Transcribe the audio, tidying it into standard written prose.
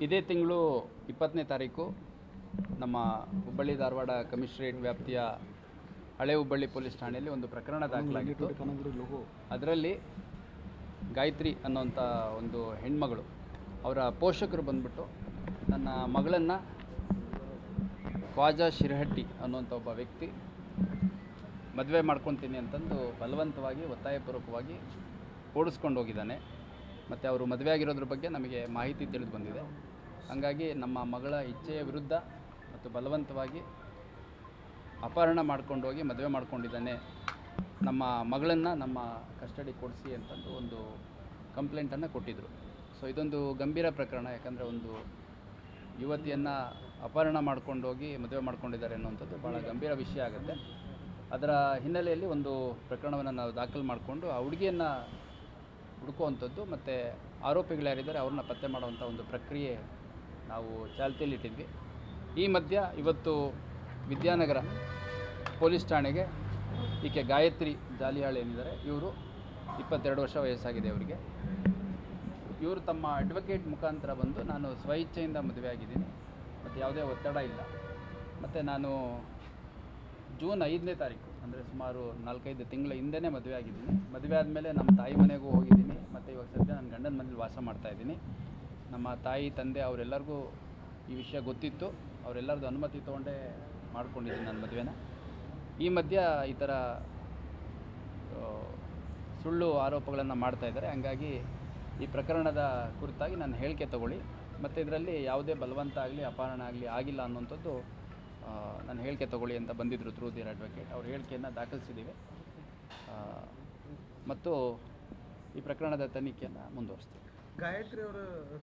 ಇದೇ ತಿಂಗಳು 20ನೇ ತಾರೀಕು ನಮ್ಮ ಹುಬ್ಬಳ್ಳಿ ಧಾರವಾಡ ಕಮಿಷನರೇಟ್ ವ್ಯಾಪ್ತಿಯ ಹಳೆ ಹುಬ್ಬಳ್ಳಿ ಪೊಲೀಸ್ ಠಾಣೆಯಲ್ಲಿ ಒಂದು ಪ್ರಕರಣ ದಾಖಲಾಗಿತ್ತು. ಅದರಲ್ಲಿ ಗಾಯತ್ರಿ ಅನ್ನೋಂಥ ಒಂದು ಹೆಣ್ಮಗಳು ಅವರ ಪೋಷಕರು ಬಂದ್ಬಿಟ್ಟು ನನ್ನ ಮಗಳನ್ನು ಖ್ವಾಜಾ ಶಿರಹಟ್ಟಿ ಅನ್ನೋಂಥ ಒಬ್ಬ ವ್ಯಕ್ತಿ ಮದುವೆ ಮಾಡ್ಕೊತೀನಿ ಅಂತಂದು ಬಲವಂತವಾಗಿ ಒತ್ತಾಯಪೂರ್ವಕವಾಗಿ ಓಡಿಸ್ಕೊಂಡು ಹೋಗಿದ್ದಾನೆ. ಮತ್ತು ಅವರು ಮದುವೆ ಆಗಿರೋದ್ರ ಬಗ್ಗೆ ನಮಗೆ ಮಾಹಿತಿ ತಿಳಿದು ಬಂದಿದೆ. ಹಾಗಾಗಿ ನಮ್ಮ ಮಗಳ ಇಚ್ಛೆಯ ವಿರುದ್ಧ ಮತ್ತು ಬಲವಂತವಾಗಿ ಅಪಹರಣ ಮಾಡ್ಕೊಂಡು ಹೋಗಿ ಮದುವೆ ಮಾಡ್ಕೊಂಡಿದ್ದಾನೆ, ನಮ್ಮ ಮಗಳನ್ನು ನಮ್ಮ ಕಸ್ಟಡಿ ಕೊಡಿಸಿ ಅಂತಂದು ಒಂದು ಕಂಪ್ಲೇಂಟನ್ನು ಕೊಟ್ಟಿದ್ದರು. ಸೊ ಇದೊಂದು ಗಂಭೀರ ಪ್ರಕರಣ. ಯಾಕಂದರೆ ಒಂದು ಯುವತಿಯನ್ನು ಅಪಹರಣ ಮಾಡ್ಕೊಂಡು ಹೋಗಿ ಮದುವೆ ಮಾಡ್ಕೊಂಡಿದ್ದಾರೆ ಅನ್ನುವಂಥದ್ದು ಭಾಳ ಗಂಭೀರ ವಿಷಯ ಆಗುತ್ತೆ. ಅದರ ಹಿನ್ನೆಲೆಯಲ್ಲಿ ಒಂದು ಪ್ರಕರಣವನ್ನು ನಾವು ದಾಖಲು ಮಾಡಿಕೊಂಡು ಆ ಹುಡುಗಿಯನ್ನು ಹುಡುಕುವಂಥದ್ದು ಮತ್ತು ಆರೋಪಿಗಳು ಯಾರಿದ್ದಾರೆ ಅವ್ರನ್ನ ಪತ್ತೆ ಮಾಡುವಂಥ ಒಂದು ಪ್ರಕ್ರಿಯೆ ನಾವು ಚಾಲ್ತಿಯಲ್ಲಿಟ್ಟಿದ್ವಿ. ಈ ಮಧ್ಯ ಇವತ್ತು ವಿದ್ಯಾನಗರ ಪೊಲೀಸ್ ಠಾಣೆಗೆ ಈಕೆ ಗಾಯತ್ರಿ ಜಾಲಿಹಾಳ್ ಏನಿದ್ದಾರೆ, ಇವರು 22 ವರ್ಷ ವಯಸ್ಸಾಗಿದೆ ಅವರಿಗೆ. ಇವರು ತಮ್ಮ ಅಡ್ವೊಕೇಟ್ ಮುಖಾಂತರ ಬಂದು ನಾನು ಸ್ವಇಚ್ಛೆಯಿಂದ ಮದುವೆ ಆಗಿದ್ದೀನಿ ಮತ್ತು ಯಾವುದೇ ಒತ್ತಡ ಇಲ್ಲ, ಮತ್ತು ನಾನು ಜೂನ್ 5ನೇ ತಾರೀಕು ಅಂದರೆ ಸುಮಾರು 4-5 ತಿಂಗಳ ಹಿಂದೆಯೇ ಮದುವೆ ಆಗಿದ್ದೀನಿ. ಮದುವೆ ಆದಮೇಲೆ ನಮ್ಮ ತಾಯಿ ಮನೆಗೂ ಹೋಗಿದ್ದೀನಿ ಮತ್ತು ಇವಾಗ ಸದ್ಯ ನನ್ನ ಗಂಡನ ಮನೇಲಿ ವಾಸ ಮಾಡ್ತಾಯಿದ್ದೀನಿ. ನಮ್ಮ ತಾಯಿ ತಂದೆ ಅವರೆಲ್ಲರಿಗೂ ಈ ವಿಷಯ ಗೊತ್ತಿತ್ತು, ಅವರೆಲ್ಲರದ್ದು ಅನುಮತಿ ತೊಗೊಂಡೇ ಮಾಡ್ಕೊಂಡಿದ್ದೀನಿ ನನ್ನ ಮದುವೆನ. ಈ ಮಧ್ಯ ಈ ಥರ ಸುಳ್ಳು ಆರೋಪಗಳನ್ನು ಮಾಡ್ತಾಯಿದ್ದಾರೆ. ಹಂಗಾಗಿ ಈ ಪ್ರಕರಣದ ಕುರಿತಾಗಿ ನಾನು ಹೇಳಿಕೆ ತಗೊಳ್ಳಿ ಮತ್ತು ಇದರಲ್ಲಿ ಯಾವುದೇ ಬಲವಂತ ಆಗಲಿ ಅಪಹರಣ ಆಗಲಿ ಆಗಿಲ್ಲ ಅನ್ನೋಂಥದ್ದು ನಾನು ಹೇಳಿಕೆ ತಗೊಳ್ಳಿ ಅಂತ ಬಂದಿದ್ದರು ಥ್ರೂ ದಿಯರ್ ಅಡ್ವೊಕೇಟ್. ಅವ್ರ ಹೇಳಿಕೆಯನ್ನು ದಾಖಲಿಸಿದ್ದೀವಿ ಮತ್ತು ಈ ಪ್ರಕರಣದ ತನಿಖೆಯನ್ನು ಮುಂದುವರಿಸ್ತೀವಿ. ಗಾಯತ್ರಿ ಅವರು